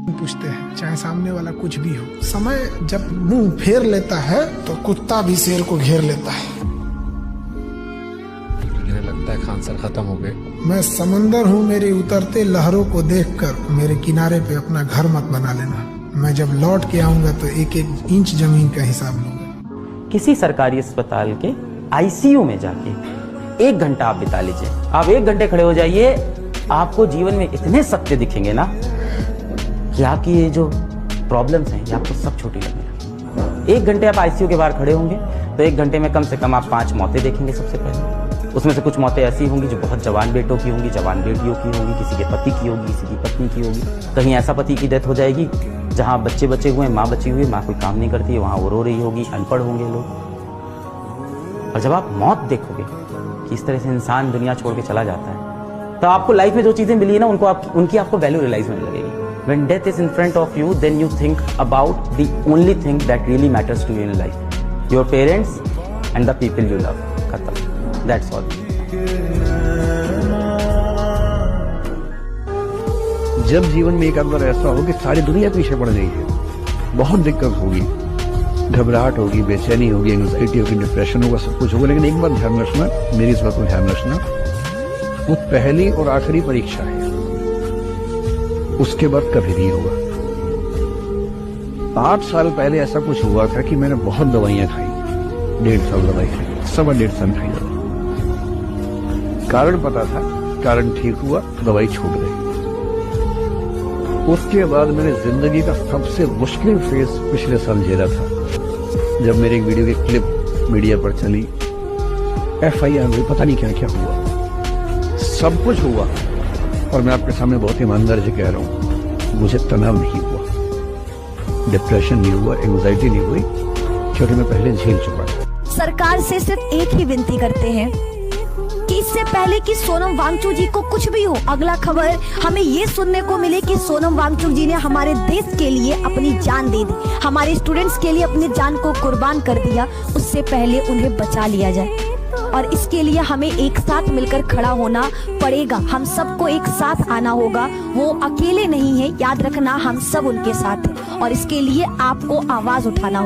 पूछते हैं, चाहे सामने वाला कुछ भी हो। समय जब मुंह फेर लेता है तो कुत्ता भी शेर को घेर लेता है। लगता है खान सर खत्म हो गए। मैं समंदर हूँ, मेरे उतरते लहरों को देखकर मेरे किनारे पे अपना घर मत बना लेना। मैं जब लौट के आऊंगा तो एक एक इंच जमीन का हिसाब लूंगा। किसी सरकारी अस्पताल के आईसीयू में जाके 1 घंटा आप बिता लीजिए। आप 1 घंटे खड़े हो जाइए, आपको जीवन में इतने सत्य दिखेंगे ना कि आपकी ये जो प्रॉब्लम्स हैं ये आपको सब छोटी लगेंगी। 1 घंटे आप आईसीयू के बाहर खड़े होंगे तो 1 घंटे में कम से कम आप 5 मौतें देखेंगे। सबसे पहले उसमें से कुछ मौतें ऐसी होंगी जो बहुत जवान बेटों की होंगी, जवान बेटियों की होंगी, किसी के पति की होगी, किसी की पत्नी की होगी। कहीं ऐसा पति की डेथ हो जाएगी जहां बच्चे बचे हुए हैं, माँ बची हुई है, माँ कोई काम नहीं करती है, वहां वो रो रही होगी, अनपढ़ होंगे लोग। और जब आप मौत देखोगे कि इस तरह से इंसान दुनिया छोड़ के चला जाता है, तो आपको लाइफ में जो चीजें मिली है ना उनकी आपको वैल्यू रियलाइज होने लगेगी। When death is in front of you, then you think about the only thing that really matters to you in life, your parents and the people you love. खत्म, that's all. जब जीवन में एक बार ऐसा हो कि सारी दुनिया पीछे पड़ गई है, बहुत दिक्कत होगी, घबराहट होगी, बेचैनी होगी, एंग्जाइटी होगी, डिप्रेशन होगा, सब कुछ होगा, लेकिन एक बात ध्यान रखना, मेरी इस बात को ध्यान रखना, वो पहली और आखिरी परीक्षा है, उसके बाद कभी नहीं होगा। 8 साल पहले ऐसा कुछ हुआ था कि मैंने बहुत दवाइयां खाई, 1.5 साल दवाई खाई, 1.5 साल खाई दवाई। कारण पता था, कारण ठीक हुआ, दवाई छूट गई। उसके बाद मैंने जिंदगी का सबसे मुश्किल फेज पिछले साल झेला था, जब मेरी एक वीडियो की क्लिप मीडिया पर चली, FIR हुई, पता नहीं क्या क्या हुआ, सब कुछ हुआ। और मैं आपके सामने बहुत ईमानदारी से कह रहा हूं, मुझे तनाव नहीं हुआ, डिप्रेशन नहीं हुआ, एंग्जाइटी नहीं हुई, क्योंकि मैं पहले झेल चुका था। सरकार से सिर्फ एक ही विनती करते हैं कि इससे पहले कि सोनम वांगचुक जी को कुछ भी हो, अगला खबर हमें ये सुनने को मिले कि सोनम वांगचुक जी ने हमारे देश के लिए अपनी जान दे दी, हमारे स्टूडेंट्स के लिए अपनी जान को कुर्बान कर दिया, उससे पहले उन्हें बचा लिया जाए। और इसके लिए हमें एक साथ मिलकर खड़ा होना पड़ेगा, हम सबको एक साथ आना होगा। वो अकेले नहीं है, याद रखना, हम सब उनके साथ हैं और इसके लिए आपको आवाज उठाना होगा।